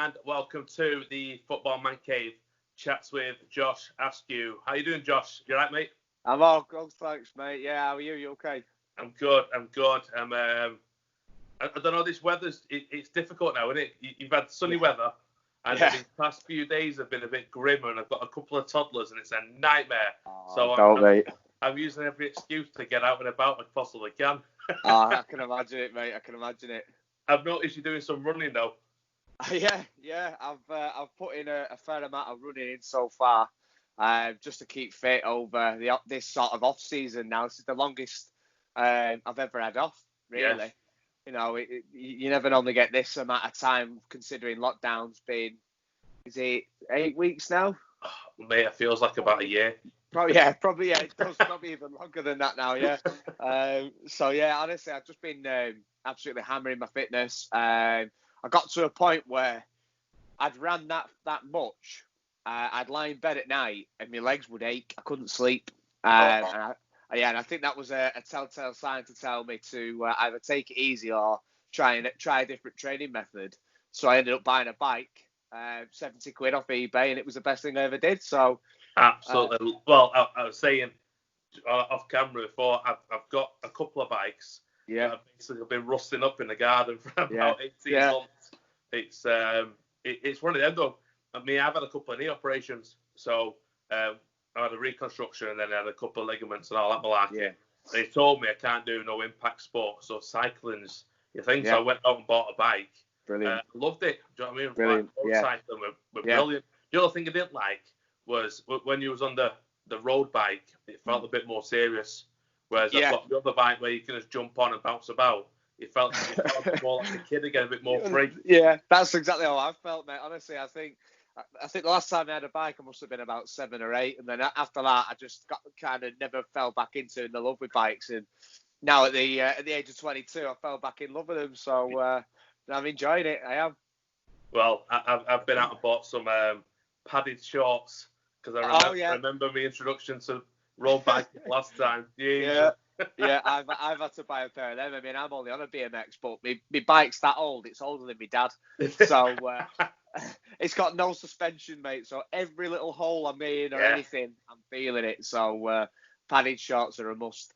and welcome to the Football Manc Cave chats with Josh Askew. How you doing, Josh? You right, mate? I'm all good, thanks, mate. Yeah, how are you? You okay? I'm good. I don't know, this weather's it's difficult now, isn't it? You've had sunny weather, and these past few days have been a bit grimmer, and I've got a couple of toddlers, and it's a nightmare. I'm using every excuse to get out and about as possibly can. I can imagine it, mate. I can imagine it. I've noticed you're doing some running though. Yeah. I've put in a fair amount of running in so far, just to keep fit over this sort of off season. Now this is the longest I've ever had off, really. Yes. You know, you never normally get this amount of time, considering lockdown's been, is it 8 weeks now? Oh, mate, it feels like about a year. Probably. It does probably even longer than that now. Yeah. Honestly, I've just been absolutely hammering my fitness. I got to a point where I'd ran that much. I'd lie in bed at night and my legs would ache. I couldn't sleep. And I think that was a telltale sign to tell me to either take it easy or try a different training method. So I ended up buying a bike, 70 quid off eBay, and it was the best thing I ever did. So absolutely. I was saying off camera before, I've got a couple of bikes. Yeah. I've basically been rusting up in the garden for about 18 months. It's one of them though. I mean, I've had a couple of knee operations, so I had a reconstruction and then I had a couple of ligaments and all that malarkey. Yeah. They told me I can't do no impact sport, so cycling's your thing. Yeah. So I went out and bought a bike. Brilliant. Loved it. Do you know what I mean? Brilliant. Road cycling were brilliant. The other thing I didn't like was when you was on the road bike, it felt a bit more serious. Whereas I've got the other bike where you can just jump on and bounce about. It felt more like a kid again, a bit more free. Yeah, that's exactly how I felt, mate. Honestly, I think the last time I had a bike, I must have been about 7 or 8, and then after that, I just never fell back into the love with bikes. And now at the age of 22, I fell back in love with them. So I'm enjoying it. I am. Well, I've been out and bought some padded shorts because I remember my introduction to road biking last time. Yeah. I've had to buy a pair of them. I mean, I'm only on a BMX, but my bike's that old. It's older than my dad. So it's got no suspension, mate. So every little hole I'm in or anything, I'm feeling it. So padded shorts are a must.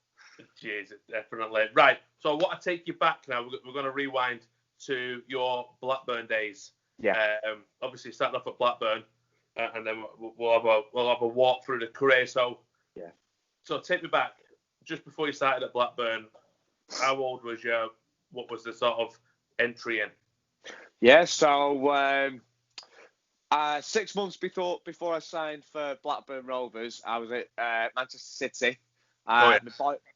Jesus, definitely. Right. So I want to take you back now. We're going to rewind to your Blackburn days. Yeah. Obviously, starting off at Blackburn, and then we'll have a walk through the career. So take me back. Just before you started at Blackburn, how old was you? What was the sort of entry in? Yeah, so 6 months before I signed for Blackburn Rovers, I was at Manchester City, my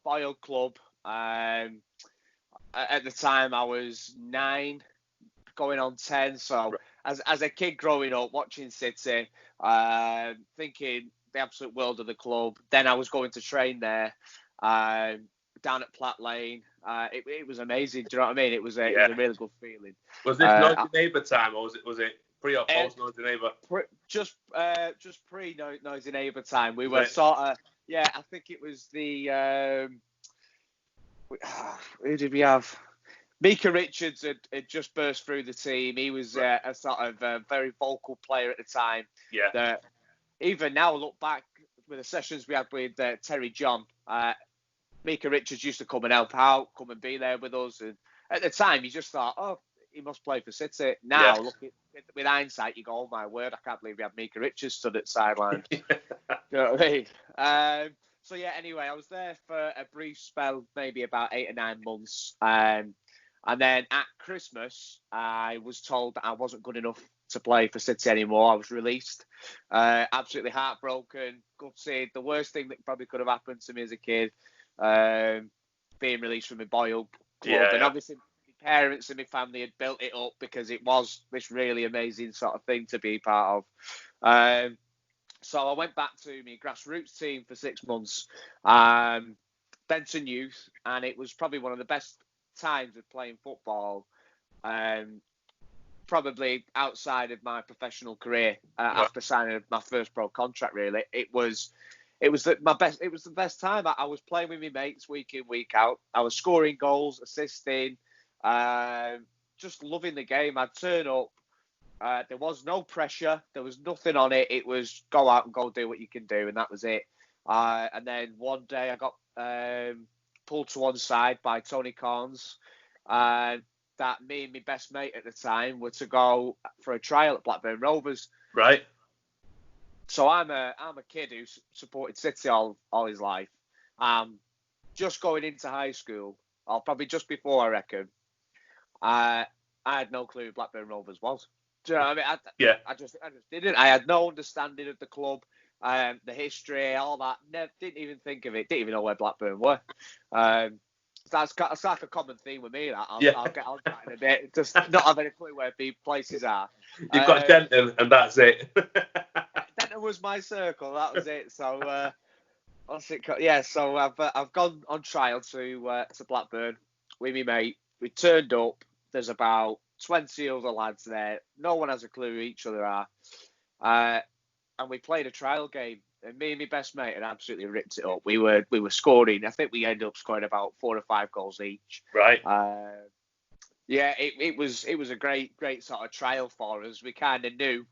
boyhood club. At the time, I was 9, going on 10. So as a kid growing up, watching City, thinking the absolute world of the club. Then I was going to train there. Down at Platt Lane, it was amazing. Do you know what I mean? It was a really good feeling. Was this Noisy Neighbour time, or was it pre or post Noisy Neighbour? Just pre Noisy Neighbour time. We were sort of I think it was the who did we have? Micah Richards had just burst through the team. He was a sort of very vocal player at the time. Yeah. That even now, look back with the sessions we had with Terry John. Micah Richards used to come and help out, come and be there with us. And at the time, you just thought, oh, he must play for City. Now, looking with hindsight, you go, oh my word, I can't believe we had Micah Richards stood at sideline. You know what I mean? Anyway, I was there for a brief spell, maybe about 8 or 9 months. And then at Christmas, I was told that I wasn't good enough to play for City anymore. I was released. Absolutely heartbroken, gutted. The worst thing that probably could have happened to me as a kid, being released from my boyhood club. And obviously my parents and my family had built it up because it was this really amazing sort of thing to be part of. So I went back to my grassroots team for 6 months, Benton Youth, and it was probably one of the best times of playing football, probably outside of my professional career. After signing my first pro contract, really, it was the best time. I was playing with my mates week in, week out. I was scoring goals, assisting, just loving the game. I'd turn up There was no pressure. There was nothing on it. It was go out and go do what you can do, and that was it. And then one day I got pulled to one side by Tony Carnes. That me and my best mate at the time were to go for a trial at Blackburn Rovers. Right. So I'm a kid who's supported City all his life. Just going into high school, or probably just before, I reckon. I had no clue who Blackburn Rovers was. Do you know what I mean? I just didn't. I had no understanding of the club, the history, all that. Didn't even think of it. Didn't even know where Blackburn were. That's like a common theme with me. That I'll get on that in a bit. Just not having a clue where places are. You've got Denton, and that's it. Denton was my circle. That was it. So what's it called? Yeah. So I've gone on trial to Blackburn with me mate. We turned up. There's about 20 other lads there. No one has a clue who each other are. And we played a trial game. And me and my best mate had absolutely ripped it up. We were scoring. I think we ended up scoring about 4 or 5 goals each. Right. Yeah, it was a great sort of trial for us. We kind of knew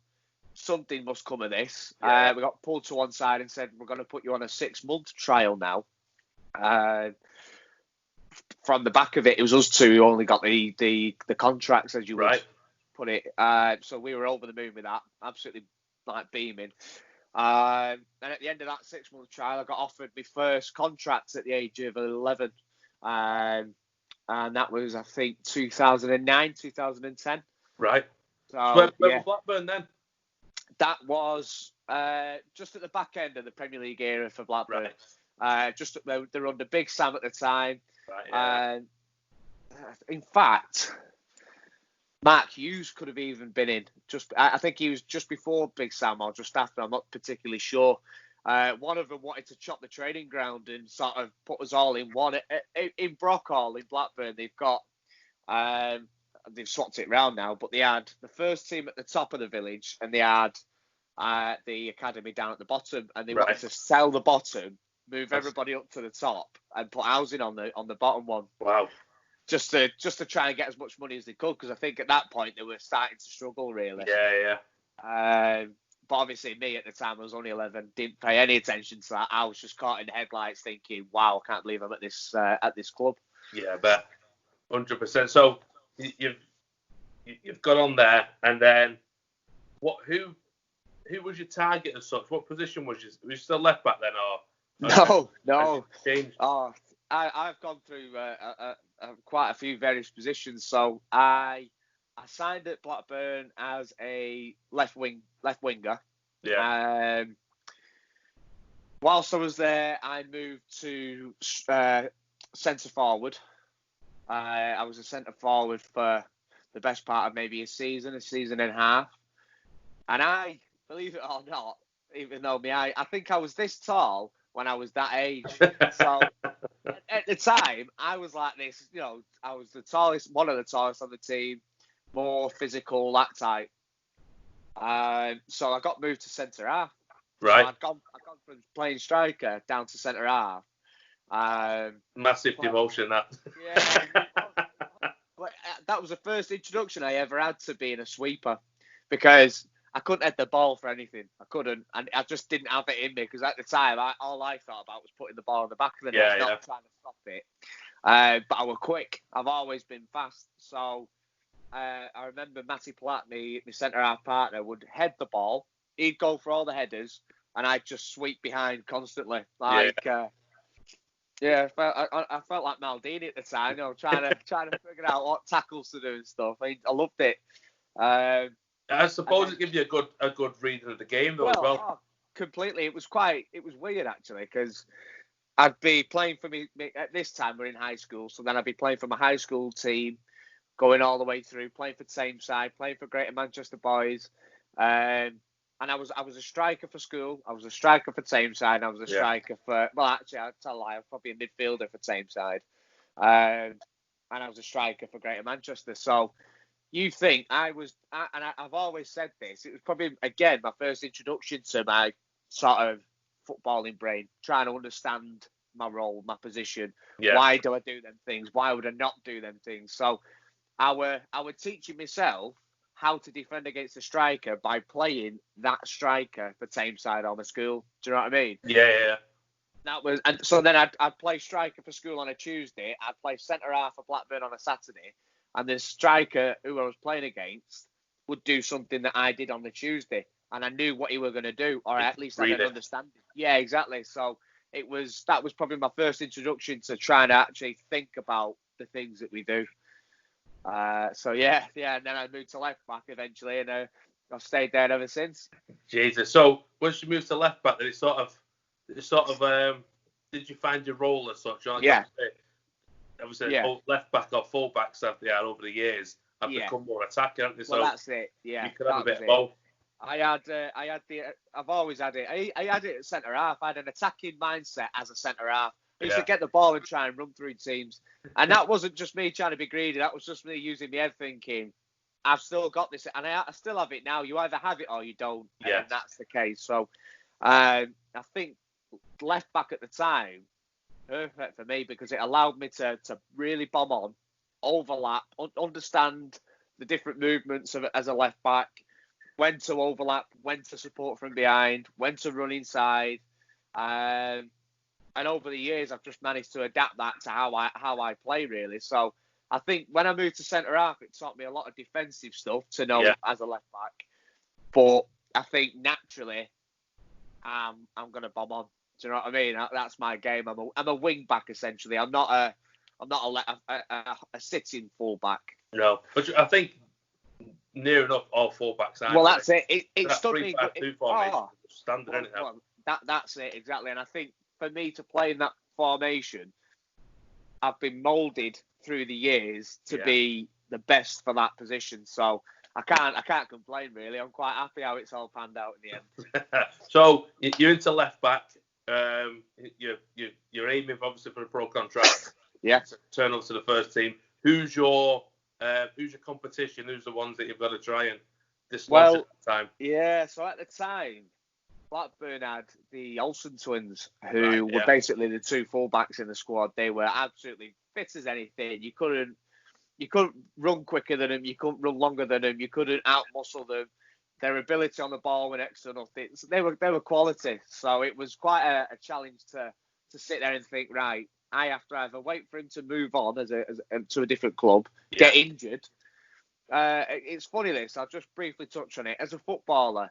something must come of this. Yeah. We got pulled to one side and said, we're going to put you on a 6-month trial now. From the back of it, it was us two who only got the contracts, as you would put it. So we were over the moon with that, absolutely like beaming. And at the end of that 6-month trial, I got offered my first contract at the age of 11. And that was, I think, 2009, 2010. Right. So where was Blackburn then? That was just at the back end of the Premier League era for Blackburn. Right. They were under Big Sam at the time. Right. Yeah. In fact, Mark Hughes could have even been in. I think he was just before Big Sam or just after. I'm not particularly sure. One of them wanted to chop the training ground and sort of put us all in one. In Brockhall, in Blackburn, they've got they've swapped it round now, but they had the first team at the top of the village and they had the academy down at the bottom, and they wanted to sell the bottom, move everybody up to the top, and put housing on the bottom one. Wow. Just to try and get as much money as they could, because I think at that point they were starting to struggle really. Yeah. But obviously me at the time, I was only 11, didn't pay any attention to that. I was just caught in the headlights thinking, wow, I can't believe I'm at this club. Yeah, I bet. 100%. So you've got on there, and then who was your target as such? What position was you? Were you still left back then, or? No. Changed? I've gone through quite a few various positions. So I signed at Blackburn as a left winger. Yeah. Whilst I was there, I moved to centre forward. I was a centre forward for the best part of maybe a season and a half. And I, believe it or not, even though I think I was this tall when I was that age. So at the time, I was like this, I was the tallest, one of the tallest on the team, more physical, that type. So I got moved to centre half. Right. So I'd gone from playing striker down to centre half. Massive demotion, that. Yeah. But that was the first introduction I ever had to being a sweeper, because I couldn't head the ball for anything. I couldn't, and I just didn't have it in me, because at the time, all I thought about was putting the ball in the back of the net, not trying to stop it. But I was quick. I've always been fast. So I remember Matty Platt, my centre-half partner, would head the ball. He'd go for all the headers, and I'd just sweep behind constantly. I felt like Maldini at the time, trying to figure out what tackles to do and stuff. I loved it. I suppose it gives you a good reading of the game, though, as well. Oh, completely. It was weird, actually, because I'd be playing for me at this time. We're in high school, so then I'd be playing for my high school team, going all the way through, playing for Tameside, playing for Greater Manchester Boys, and I was a striker for school. I was a striker for Tameside. I was a striker for, well, actually, I'll tell a lie, I was probably a midfielder for Tameside, and I was a striker for Greater Manchester. So you think I've always said this, it was probably, again, my first introduction to my sort of footballing brain, trying to understand my role, my position. Yeah. Why do I do them things? Why would I not do them things? So I were teaching myself how to defend against a striker by playing that striker for Tameside or my school. Do you know what I mean? Yeah. And so then I'd play striker for school on a Tuesday. I'd play centre half for Blackburn on a Saturday, and the striker who I was playing against would do something that I did on the Tuesday, and I knew what he were going to do, or at least I had an understanding. Yeah, exactly. So that was probably my first introduction to trying to actually think about the things that we do. So yeah, and then I moved to left back eventually, and I've stayed there ever since. Jesus. So once you moved to left back, then did you find your role as such? Yeah. Obviously, left back or full backs over the years have become more attacking, haven't they? Well, that's it. Yeah, you could have a bit of both. I've always had it. I had it at centre half. I had an attacking mindset as a centre half. I used to get the ball and try and run through teams. And that wasn't just me trying to be greedy. That was just me using my head thinking, I've still got this. And I still have it now. You either have it or you don't. Yeah. And that's the case. So I think left back at the time, perfect for me because it allowed me to really bomb on, overlap, understand the different movements of as a left back, when to overlap, when to support from behind, when to run inside. And over the years, I've just managed to adapt that to how I play, really. So I think when I moved to centre half, it taught me a lot of defensive stuff to know as a left back. But I think naturally, I'm going to bomb on. Do you know what I mean? That's my game. I'm a wing back essentially. I'm not a sitting full back. No, but I think near enough all full backs. Well, that's it. It stood me. 3-5-2 formation, standard, isn't it? Well, that's it exactly. And I think for me to play in that formation, I've been moulded through the years to be the best for that position. So I can't complain really. I'm quite happy how it's all panned out in the end. So you're into left back. You're aiming obviously for a pro contract. Yeah. To turn up to the first team. Who's your competition? Who's the ones that you've got to try and dislodge at the time? Yeah. So at the time, Blackburn had the Olsen twins, who were basically the two fullbacks in the squad. They were absolutely fit as anything. You couldn't run quicker than them. You couldn't run longer than them. You couldn't out-muscle them. Their ability on the ball were next to nothing. So they were quality. So it was quite a challenge to sit there and think, right, I have to either wait for him to move on to a different club, get injured. It's funny this. I'll just briefly touch on it. As a footballer,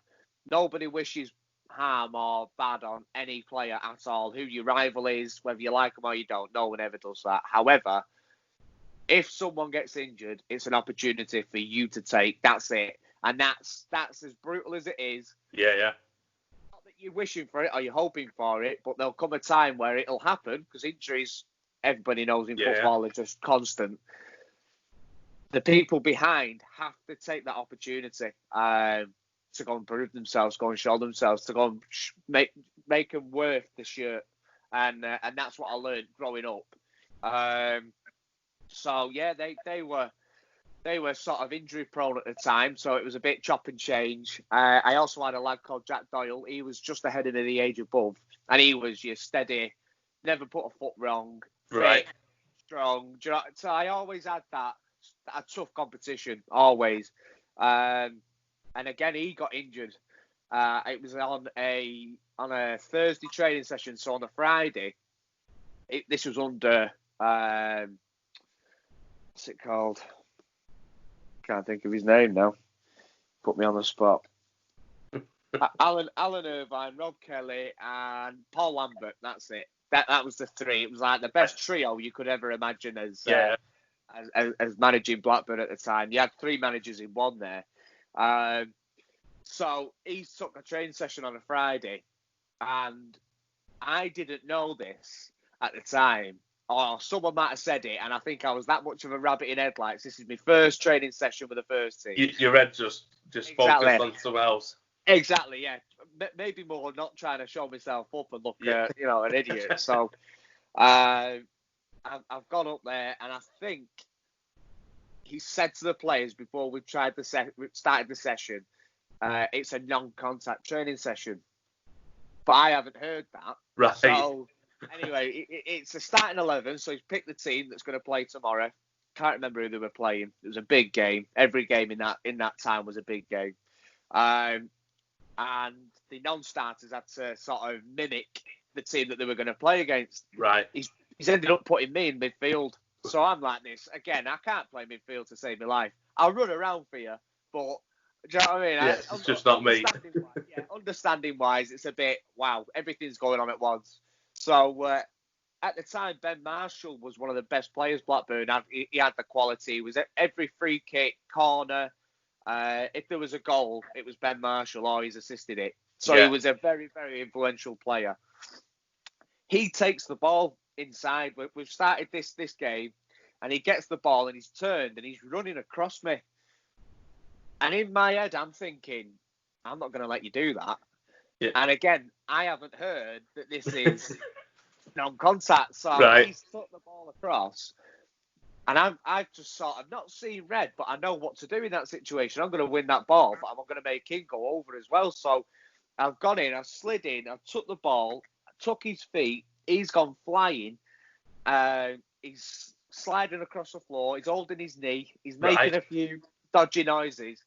nobody wishes harm or bad on any player at all. Who your rival is, whether you like them or you don't. No one ever does that. However, if someone gets injured, it's an opportunity for you to take. That's it. And that's as brutal as it is. Yeah. Not that you're wishing for it or you're hoping for it, but there'll come a time where it'll happen because injuries, everybody knows in football, are just constant. The people behind have to take that opportunity to go and prove themselves, go and show themselves, to go and make them worth the shirt. And that's what I learned growing up. So yeah, they were sort of injury prone at the time, so it was a bit chop and change. I also had a lad called Jack Doyle. He was just ahead of me the age above, and he was your steady, never put a foot wrong, right, fit, strong. Do you know, so I always had that tough competition, always. And again, he got injured. It was on a Thursday training session, so on a Friday. This was under what's it called? Can't think of his name now. Put me on the spot. Alan Irvine, Rob Kelly, and Paul Lambert. That's it. That was the three. It was like the best trio you could ever imagine as managing Blackburn at the time. You had three managers in one there. So he took a training session on a Friday, and I didn't know this at the time. Or someone might have said it, and I think I was that much of a rabbit in headlights. This is my first training session with the first team. Your head just focused on something else. Exactly, yeah. Maybe more not trying to show myself up and look, an idiot. So I've gone up there, and I think he said to the players before we started the session, it's a non-contact training session. But I haven't heard that. Right. So anyway, it's a starting 11, so he's picked the team that's going to play tomorrow. Can't remember who they were playing. It was a big game. Every game in that time was a big game. And the non-starters had to sort of mimic the team that they were going to play against. Right. He's ended up putting me in midfield. So I'm like this. Again, I can't play midfield to save my life. I'll run around for you, but do you know what I mean? Yeah, it's just not me. Understanding-wise, it's a bit, wow, everything's going on at once. So at the time, Ben Marshall was one of the best players Blackburn had. He had the quality. He was at every free kick, corner. If there was a goal, it was Ben Marshall or he's assisted it. So he was a very, very influential player. He takes the ball inside. We've started this game, and he gets the ball and he's turned and he's running across me. And in my head, I'm thinking, I'm not going to let you do that. Yeah. And again, I haven't heard that this is non-contact. So he's took the ball across. And I've just sort of not seen red, but I know what to do in that situation. I'm going to win that ball, but I'm going to make him go over as well. So I've gone in, I've slid in, I've took the ball, took his feet, he's gone flying. He's sliding across the floor, he's holding his knee, he's making a few dodgy noises.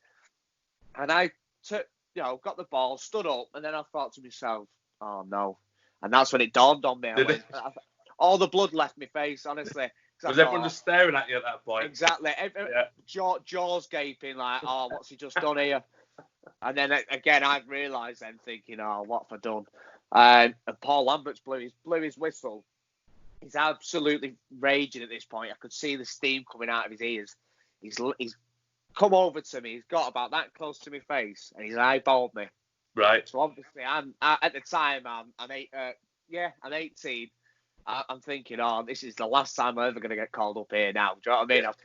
And I got the ball, stood up, and then I thought to myself, oh no. And that's when it dawned on me. All the blood left my face, honestly. Was everyone just staring at you at that point? Exactly. Jaws gaping like, oh, what's he just done here? And then again, I've realised then thinking, oh, what have I done? And Paul Lambert's blew his whistle. He's absolutely raging at this point. I could see the steam coming out of his ears. He's come over to me. He's got about that close to my face, and he's eyeballed me. Right. So obviously, at the time, I'm 18. I'm thinking, oh, this is the last time I'm ever going to get called up here now. Do you know what I mean? Yeah. I've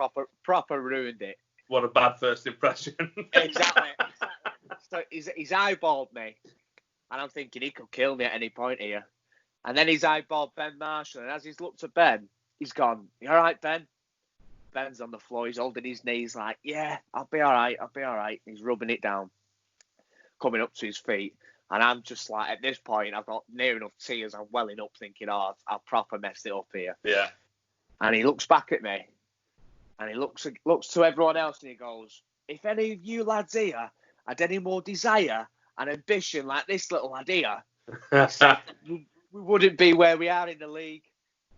proper ruined it. What a bad first impression. Exactly. So he's eyeballed me, and I'm thinking he could kill me at any point here. And then he's eyeballed Ben Marshall, and as he's looked at Ben, he's gone, you all right, Ben? Ben's on the floor, he's holding his knees like, yeah, I'll be all right. He's rubbing it down, coming up to his feet. And I'm just like, at this point, I've got near enough tears. I'm welling up thinking, oh, I've proper messed it up here. Yeah. And he looks back at me, and he looks to everyone else, and he goes, if any of you lads here had any more desire and ambition like this little lad here, we wouldn't be where we are in the league.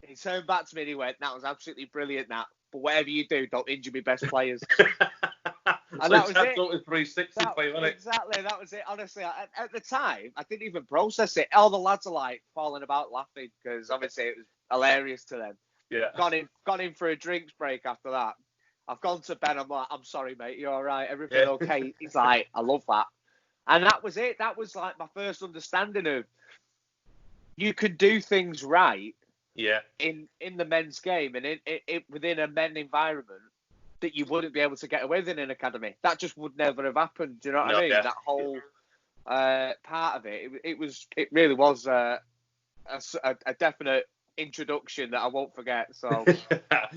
And he turned back to me and he went, that was absolutely brilliant, that. But whatever you do, don't injure me best players. And that was it. 360 for you, wasn't it? Exactly, that was it. Honestly, at the time, I didn't even process it. All the lads are like falling about laughing because obviously it was hilarious to them. Yeah. Gone in for a drinks break after that. I've gone to Ben. I'm like, I'm sorry, mate. You're all right. Everything okay? He's like, I love that. And that was it. That was like my first understanding of you could do things right. Yeah. In the men's game and within a men environment that you wouldn't be able to get away with in an academy. That just would never have happened. Do you know what I mean? Yeah. That whole part of it. It really was a definite introduction that I won't forget. So.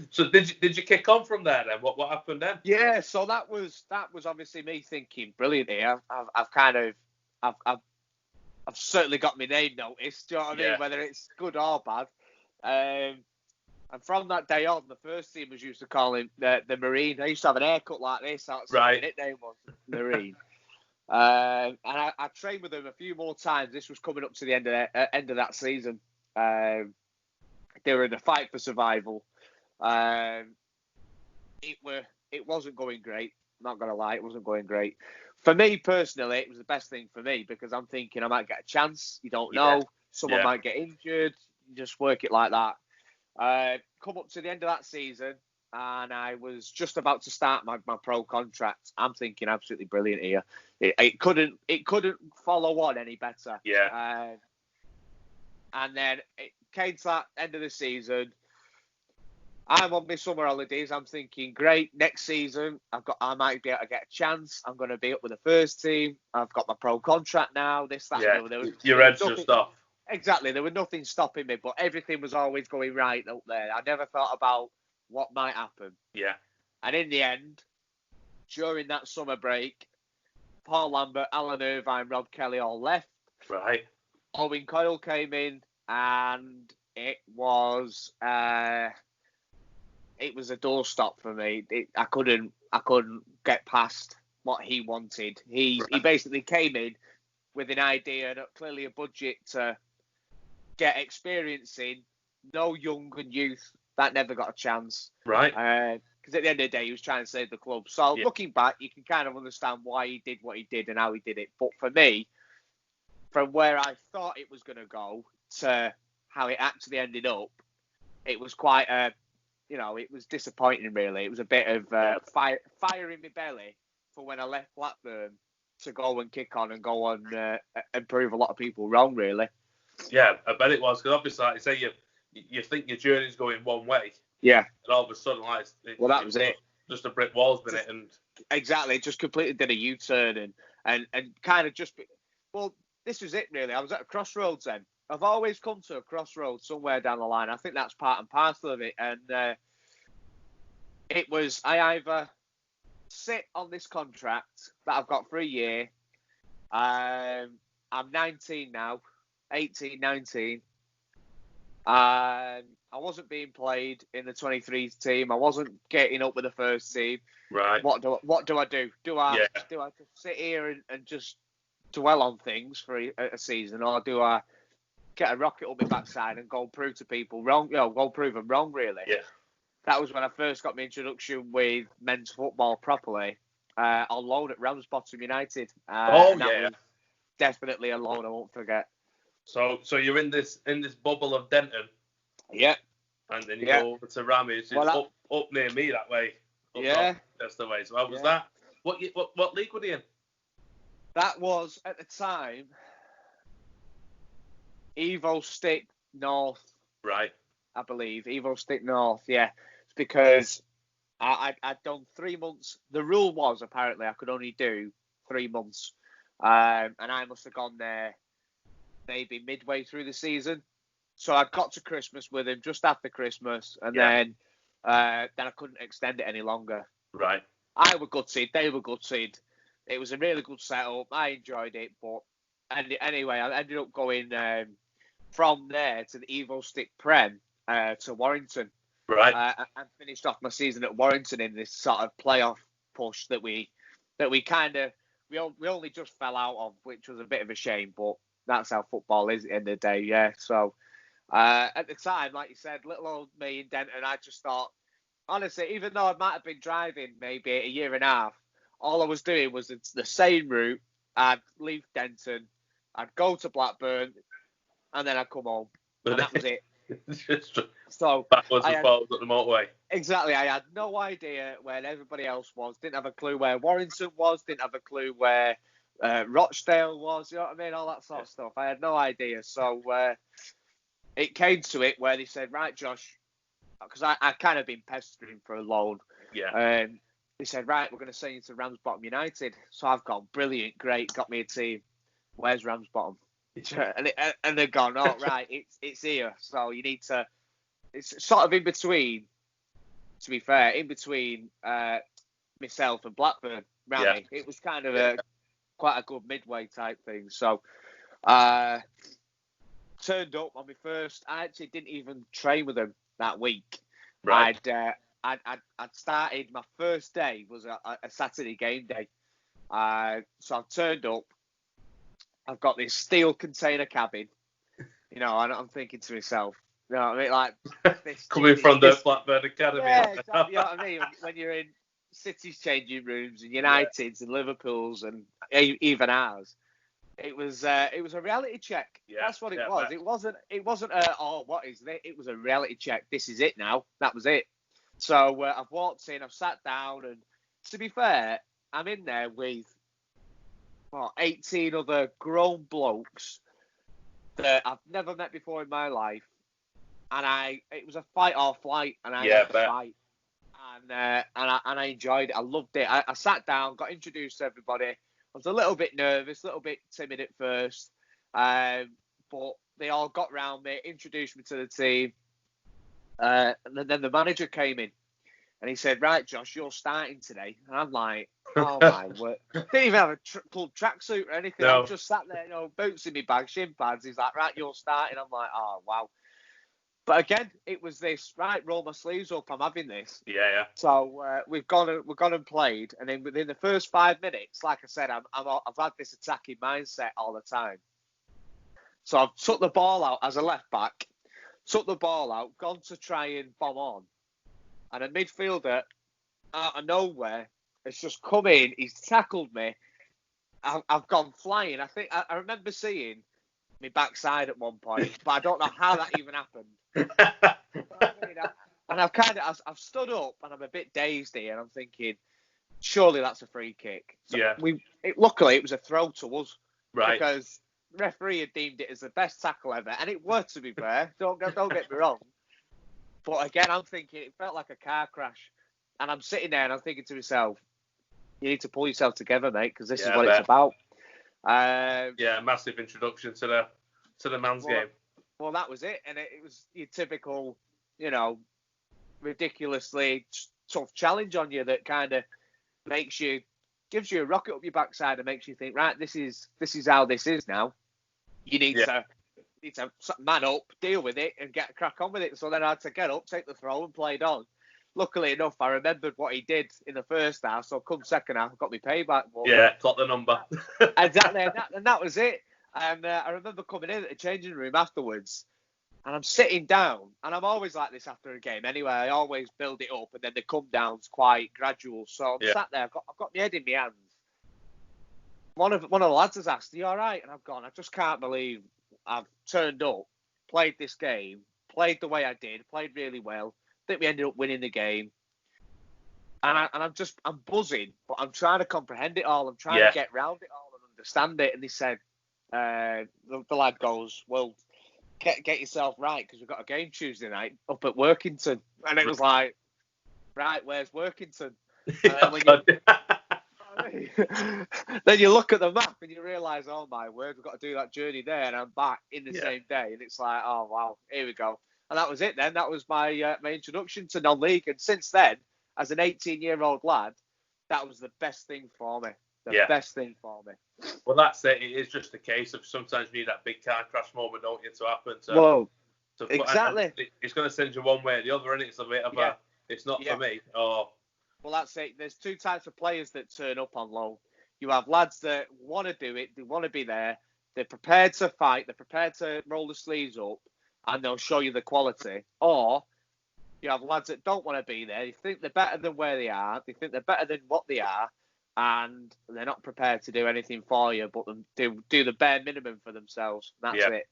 So did you kick on from there then? What happened then? Yeah. So that was obviously me thinking, brilliant here. I've certainly got my name noticed. Do you know what I mean? Whether it's good or bad. And from that day on, the first team was used to call him the Marine. I used to have an haircut like this. That's what my nickname was, Marine. And I trained with him a few more times. This was coming up to the end of that season. They were in a fight for survival. It wasn't going great. Not gonna lie, it wasn't going great. For me personally, it was the best thing for me because I'm thinking I might get a chance. You don't know. Someone might get injured. You just work it like that. Come up to the end of that season, and I was just about to start my pro contract. I'm thinking absolutely brilliant here. It couldn't follow on any better. Yeah. And then it came to that end of the season. I'm on my summer holidays. I'm thinking, great, next season I might be able to get a chance. I'm going to be up with the first team. I've got my pro contract now. This, that, and the other. Your extra stuff. Exactly. There was nothing stopping me, but everything was always going right up there. I never thought about what might happen. Yeah. And in the end, during that summer break, Paul Lambert, Alan Irvine, Rob Kelly all left. Right. Owen Coyle came in, and it was it was a doorstop for me. I couldn't get past what he wanted. He basically came in with an idea and clearly a budget to get experience in. No young and youth that never got a chance. Right. Because at the end of the day, he was trying to save the club. So looking back, you can kind of understand why he did what he did and how he did it. But for me, from where I thought it was going to go to how it actually ended up, it was quite it was disappointing, really. It was a bit of fire in my belly for when I left Blackburn to go and kick on and go on and prove a lot of people wrong, really. Yeah, I bet it was. Because obviously, like you say, you think your journey's going one way. Yeah. And all of a sudden, that was it. Just a brick wall's been it. And exactly. Just completely did a U-turn and kind of just... Well, this was it, really. I was at a crossroads then. I've always come to a crossroads somewhere down the line. I think that's part and parcel of it. And it was, I either sit on this contract that I've got for a year. I'm 19 now, 18, 19. I wasn't being played in the 23s team. I wasn't getting up with the first team. Right. What do I do? Do I just sit here and just dwell on things for a season, or do I get a rocket up my backside and go prove to people wrong? Go prove them wrong, really. Yeah. That was when I first got my introduction with men's football properly. On loan at Ramsbottom United. That was definitely a loan I won't forget. So you're in this bubble of Denton. Yeah. And then you go over to Ramage. It's up near me that way. That's the way. So how was that? What league were you in? That was, at the time, Evo Stick North. Right. I believe. Evo Stick North, yeah. It's because I'd done 3 months. The rule was, apparently, I could only do 3 months. And I must have gone there maybe midway through the season. So I got to Christmas with him, just after Christmas, and then I couldn't extend it any longer. Right. I was gutted. They were gutted. It was a really good setup. I enjoyed it, but anyway, I ended up going from there to the Evo Stick Prem to Warrington. Right. And finished off my season at Warrington in this sort of playoff push that we kind of we only just fell out of, which was a bit of a shame, but that's how football is at the end of the day. Yeah. So at the time, like you said, little old me in Denton, I just thought, honestly, even though I might have been driving maybe a year and a half, all I was doing was the same route. I'd leave Denton, I'd go to Blackburn, and then I'd come home. And that was it. So backwards and forwards at the motorway. Exactly. I had no idea where everybody else was. Didn't have a clue where Warrington was. Didn't have a clue where Rochdale was. You know what I mean? All that sort of stuff. I had no idea. So it came to it where they said, right, Josh, because I kind of been pestering for a loan. Yeah. They said, right, we're going to send you to Ramsbottom United. So I've gone, brilliant, great, got me a team. Where's Ramsbottom? And they've gone, oh, right, it's here. So you need to, it's sort of in between, to be fair, in between myself and Blackburn. Rami. Yeah. It was kind of quite a good midway type thing. So turned up on my first, I actually didn't even train with them that week. Right. I'd started, my first day was a Saturday game day. So I've turned up. I've got this steel container cabin, and I'm thinking to myself, you know what I mean? Like, coming from the Blackburn Academy. Yeah, exactly, you know what I mean? When you're in City's changing rooms and United's and Liverpool's and even ours, it was a reality check. Yeah, that's what it was. Right. It wasn't what is it? It was a reality check. This is it now. That was it. So I've walked in, I've sat down, and to be fair, I'm in there with 18 other grown blokes that I've never met before in my life, and it was a fight or flight, and I had to fight, and I enjoyed it. I loved it. I sat down, got introduced to everybody. I was a little bit nervous, a little bit timid at first, but they all got round me, introduced me to the team, and then the manager came in, and he said, "Right, Josh, you're starting today." And I'm like, oh my word. Didn't even have a full tracksuit or anything. No. I'm just sat there, boots in my bag, shin pads. He's like, right, you're starting. I'm like, oh, wow. But again, it was this, right, roll my sleeves up, I'm having this. Yeah. So we've gone and played, and then within the first 5 minutes, like I said, I've had this attacking mindset all the time. So I've took the ball out as a left back, gone to try and bomb on, and a midfielder out of nowhere has just come in, he's tackled me, I've gone flying. I think I remember seeing my backside at one point, but I don't know how that even happened. And I've stood up and I'm a bit dazed here, and I'm thinking, surely that's a free kick. So luckily it was a throw to us, right? Because the referee had deemed it as the best tackle ever, and it was, to be fair. Don't get me wrong. But again, I'm thinking it felt like a car crash, and I'm sitting there and I'm thinking to myself, you need to pull yourself together, mate, because this is what it's about. Massive introduction to the man's game. Well, that was it, and it was your typical, ridiculously tough challenge on you that kind of gives you a rocket up your backside and makes you think, right, this is how this is now. You need to man up, deal with it, and get a crack on with it. So then I had to get up, take the throw, and played on. Luckily enough, I remembered what he did in the first half, so come second half, I got my payback. Got the number. Exactly, and that was it. And I remember coming in at the changing room afterwards, and I'm sitting down, and I'm always like this after a game anyway. I always build it up, and then the come down's quite gradual. So I'm sat there, I've got my head in my hands. One of the lads has asked, "Are you all right?" And I've gone, I just can't believe I've turned up, played this game, played the way I did, played really well. I think we ended up winning the game. And I'm buzzing, but I'm trying to comprehend it all. I'm trying to get round it all and understand it. And they said, the lad goes, well, get yourself right, because we've got a game Tuesday night up at Workington. And it was like, right, where's Workington? Then you look at the map and you realise, oh my word, we've got to do that journey there, and I'm back in the same day. And it's like, oh wow, here we go. And that was it then. That was my my introduction to non-league. And since then, as an 18-year-old lad, that was the best thing for me. Best thing for me. Well, that's it. It is just a case of sometimes you need that big car crash moment, don't you, to happen. Exactly. It's going to send you one way or the other, and it's a bit of it's not for me. Well, that's it. There's two types of players that turn up on loan. You have lads that want to do it, they want to be there, they're prepared to fight, they're prepared to roll the sleeves up, and they'll show you the quality. Or you have lads that don't want to be there, they think they're better than where they are, they think they're better than what they are, and they're not prepared to do anything for you, but do the bare minimum for themselves. That's it.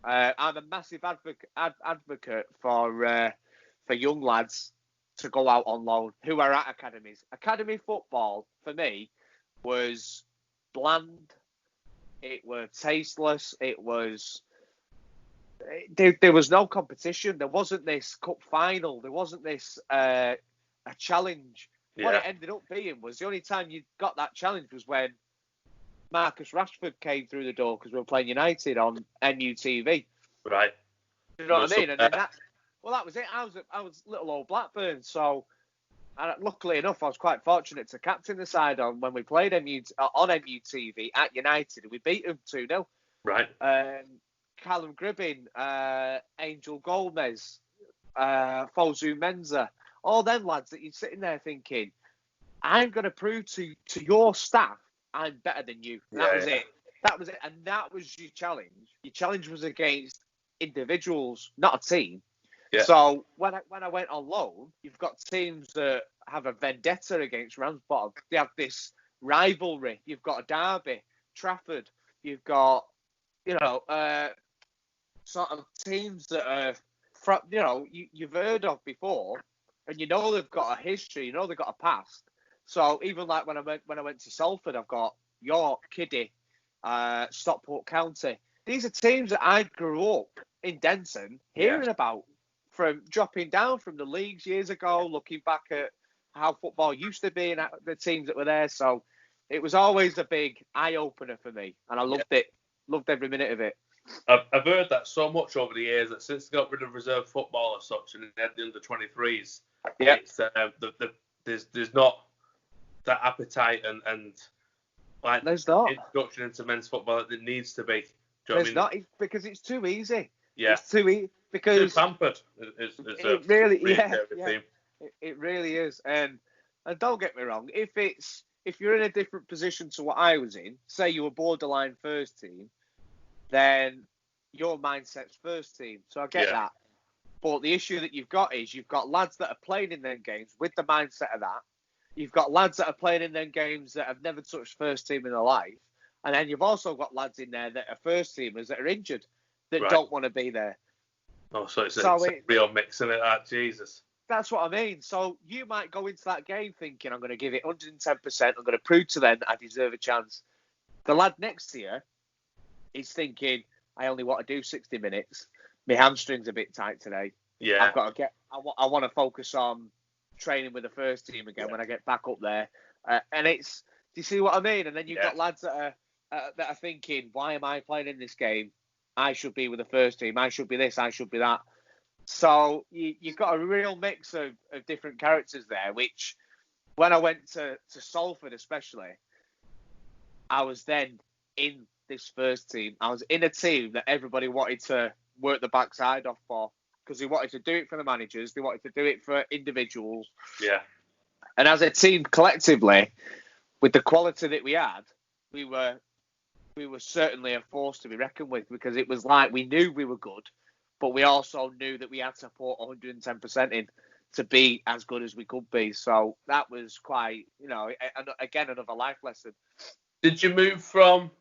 I'm a massive advocate for young lads to go out on loan who are at academies. Academy football, for me, was bland. It was tasteless. It was... There was no competition. There wasn't this cup final. There wasn't this a challenge. What it ended up being was the only time you got that challenge was when Marcus Rashford came through the door because we were playing United on MUTV. Right. You know what I mean? And then that was it. I was little old Blackburn, so luckily enough, I was quite fortunate to captain the side on when we played on MUTV at United, and we beat them 2-0. Right. Callum Gribbin, Angel Gomez, Fosu Mensah, all them lads that you're sitting there thinking, I'm going to prove to your staff I'm better than you. That was it. That was it. And that was your challenge. Your challenge was against individuals, not a team. Yeah. So when I went on loan, you've got teams that have a vendetta against Ramsbottom. They have this rivalry. You've got a Derby, Trafford. You've got, sort of teams that are, you've heard of before, and they've got a history, they've got a past. So even like when I went to Salford, I've got York, Kiddie, Stockport County. These are teams that I grew up in Denton hearing about, from dropping down from the leagues years ago, looking back at how football used to be and the teams that were there. So it was always a big eye-opener for me, and I loved it. Loved every minute of it. I've heard that so much over the years that since they got rid of reserve football as such and they had the under-23s, there's not that appetite and like there's not introduction into men's football that there needs to be. There's not, because it's too easy. Yeah. It's too easy. because too pampered. It really, yeah, theme. it really is. And don't get me wrong, if you're in a different position to what I was in, say you were borderline first team, then your mindset's first team. So I get that. But the issue that you've got is you've got lads that are playing in them games with the mindset of that. You've got lads that are playing in them games that have never touched first team in their life. And then you've also got lads in there that are first teamers that are injured, that don't want to be there. Oh, so it's a real mix, isn't it? Jesus. That's what I mean. So you might go into that game thinking, I'm going to give it 110%. I'm going to prove to them that I deserve a chance. The lad next to you is thinking, I only want to do 60 minutes. My hamstring's a bit tight today. Yeah. I've got to I want to focus on training with the first team again when I get back up there. And do you see what I mean? And then you've got lads that are thinking, why am I playing in this game? I should be with the first team. I should be this. I should be that. So you've got a real mix of different characters there, which when I went to Salford especially, I was then in this first team. I was in a team that everybody wanted to work the backside off for, because they wanted to do it for the managers. They wanted to do it for individuals. Yeah. And as a team collectively, with the quality that we had, we were certainly a force to be reckoned with, because it was like we knew we were good, but we also knew that we had to put 110% in to be as good as we could be. So that was quite, again, another life lesson. Did you move from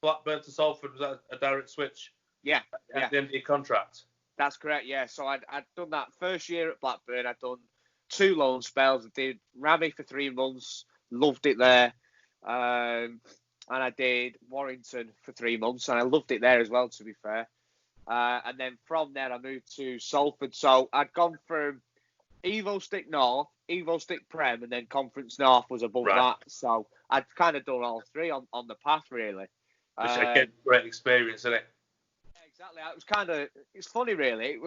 Blackburn to Salford? Was that a direct switch? Yeah. At the end of your contract? That's correct, yeah. So I'd done that first year at Blackburn. I'd done 2 loan spells. I did Rami for 3 months, loved it there. And I did Warrington for 3 months, and I loved it there as well, to be fair. And then from there, I moved to Salford. So I'd gone from Evo Stick North, Evo Stick Prem, and then Conference North was above that. So I'd kind of done all 3 on the path, really. Which, again, great experience, isn't it? Exactly. It was it's funny, really.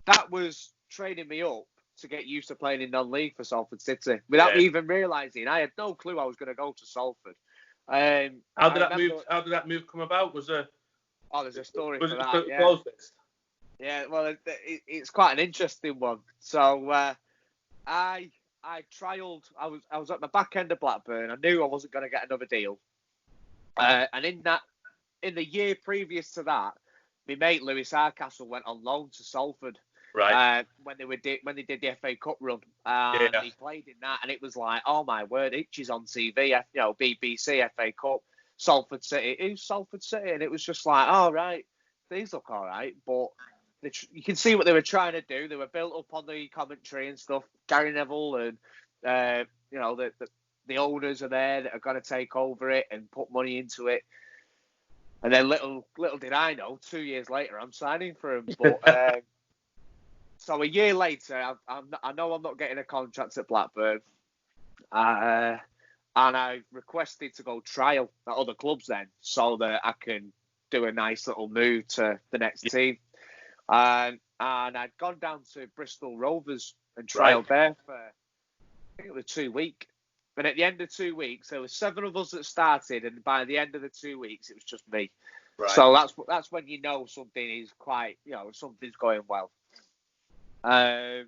That was training me up to get used to playing in non-league for Salford City without me even realising. I had no clue I was going to go to Salford. How did that move come about? There's a story for that. Yeah, well, it's quite an interesting one. So I trialled. I was at the back end of Blackburn. I knew I wasn't going to get another deal. And in the year previous to that, my mate Lewis Hardcastle went on loan to Salford. Right. When they did the FA Cup run, he played in that, and it was like, oh my word, Itchy's on TV, BBC FA Cup, Salford City. Who's Salford City? And it was just like, oh right, these look all right, but you can see what they were trying to do. They were built up on the commentary and stuff. Gary Neville and the owners are there that are going to take over it and put money into it. And then little did I know, 2 years later, I'm signing for him. But so a year later, I know I'm not getting a contract at Blackburn, and I requested to go trial at other clubs then, so that I can do a nice little move to the next team. And I'd gone down to Bristol Rovers and trialled there for, I think it was 2 weeks. And at the end of 2 weeks, there were 7 of us that started, and by the end of the 2 weeks, it was just me. Right. So that's when you know something is something's going well. And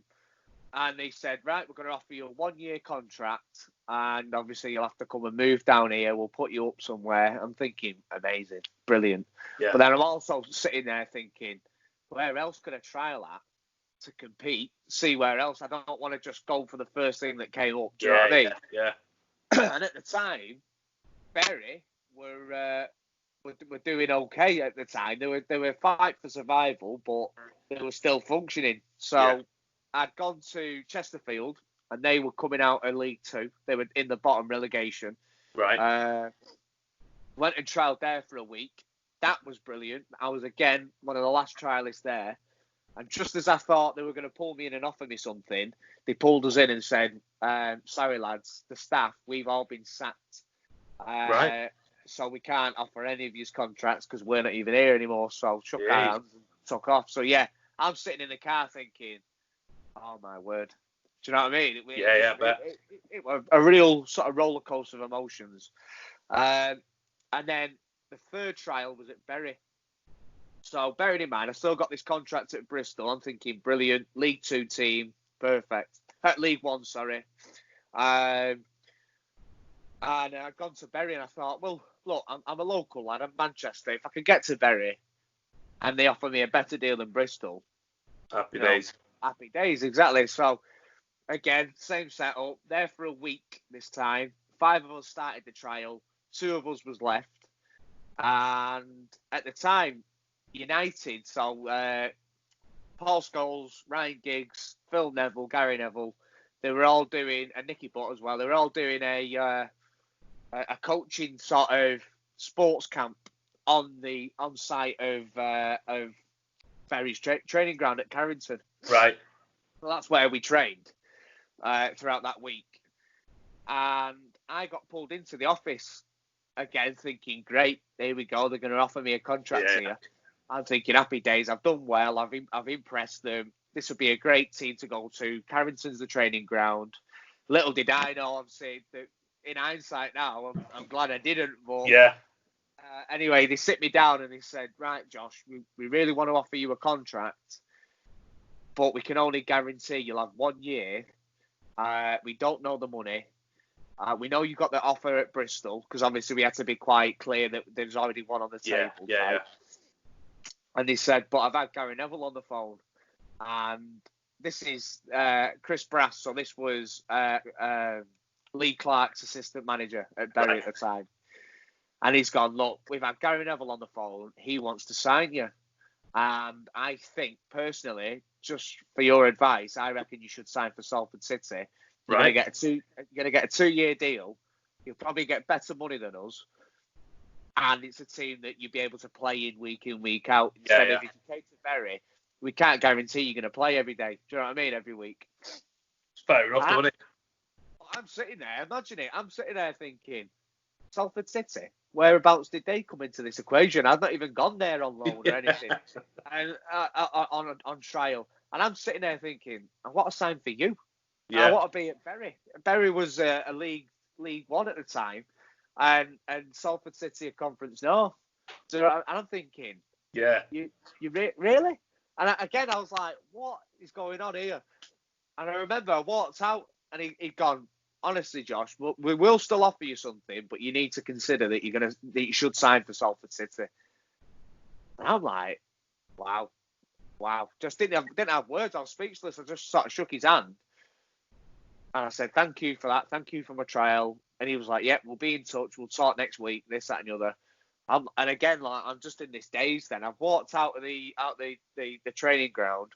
they said, right, we're going to offer you a 1-year contract, and obviously you'll have to come and move down here. We'll put you up somewhere. I'm thinking, amazing, brilliant. Yeah. But then I'm also sitting there thinking, where else could I trial at to compete? See where else. I don't want to just go for the first thing that came up. Do you know what I mean? Yeah. And at the time, Bury were doing okay at the time. They were fighting for survival, but they were still functioning. So I'd gone to Chesterfield, and they were coming out of League 2. They were in the bottom relegation. Right. Went and trialled there for a week. That was brilliant. I was, again, one of the last trialists there. And just as I thought they were going to pull me in and offer me something, they pulled us in and said, sorry, lads, the staff, we've all been sacked. Right. So we can't offer any of you contracts because we're not even here anymore. So shook our hands and took off. So, yeah, I'm sitting in the car thinking, oh, my word. Do you know what I mean? It was a real sort of roller coaster of emotions. And then the third trial was at Bury. So bearing in mind, I still got this contract at Bristol. I'm thinking, brilliant, League 2 team, perfect. League 1, sorry. And I'd gone to Bury and I thought, well, look, I'm a local lad. I'm Manchester. If I can get to Bury and they offer me a better deal than Bristol, happy days. Happy days, exactly. So, again, same setup. There for a week this time. 5 of us started the trial. 2 of us was left. And at the time, United, so Paul Scholes, Ryan Giggs, Phil Neville, Gary Neville, they were all doing, and Nicky Butt as well, they were all doing a coaching sort of sports camp on site of Ferry's training ground at Carrington. Right. So that's where we trained throughout that week. And I got pulled into the office again, thinking, great, here we go, they're going to offer me a contract here. I'm thinking, happy days, I've done well, I've impressed them. This would be a great team to go to. Carrington's the training ground. Little did I know, I'm saying that in hindsight now, I'm glad I didn't. But anyway, they sit me down and they said, right, Josh, we really want to offer you a contract, but we can only guarantee you'll have 1 year. We don't know the money. We know you got the offer at Bristol, because obviously we had to be quite clear that there's already one on the table. Yeah. And they said, but I've had Gary Neville on the phone. And this is Chris Brass. So this was Lee Clark's assistant manager at Bury at the time. And he's gone, look, we've had Gary Neville on the phone. He wants to sign you. And I think, personally, just for your advice, I reckon you should sign for Salford City. You're going to get a 2-year deal. You'll probably get better money than us. And it's a team that you'll be able to play in, week out. Instead of if you take to Bury, we can't guarantee you're going to play every day. Do you know what I mean? Every week. It's fair enough, isn't it? I'm sitting there, imagine it. I'm sitting there thinking, Salford City, whereabouts did they come into this equation? I've not even gone there on loan or anything. And on trial. And I'm sitting there thinking, I want to sign for you. I want to be at Bury. Bury was a League 1 at the time, and Salford City a Conference North. So I'm thinking, you really? And I was like, what is going on here? And I remember I walked out, and he'd gone, honestly, Josh, we will still offer you something, but you need to consider that you should sign for Salford City. And I'm like, wow. Just didn't have words. I was speechless. I just sort of shook his hand. And I said, thank you for that. Thank you for my trial. And he was like, yep, we'll be in touch. We'll talk next week, this, that, and the other. And again, like, I'm just in this daze then. I've walked out of the training ground.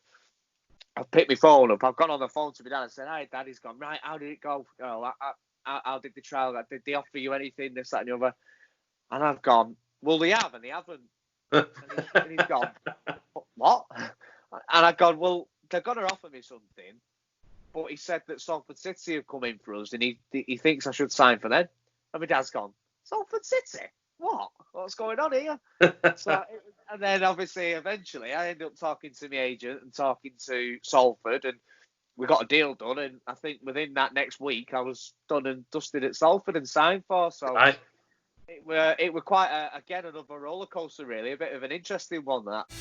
I've picked my phone up. I've gone on the phone to my dad and said, hi, Dad. He's gone, right, how did it go? How did the trial? Did they offer you anything, this, that, and the other? And I've gone, well, they have, and they haven't. And he's gone, what? And I've gone, well, they're going to offer me something. But he said that Salford City have come in for us, and he thinks I should sign for them. And my dad's gone, Salford City? What? What's going on here? And then obviously, eventually, I ended up talking to my agent and talking to Salford, and we got a deal done. And I think within that next week, I was done and dusted at Salford and signed for. So it were quite, again, another roller coaster, really. A bit of an interesting one, that.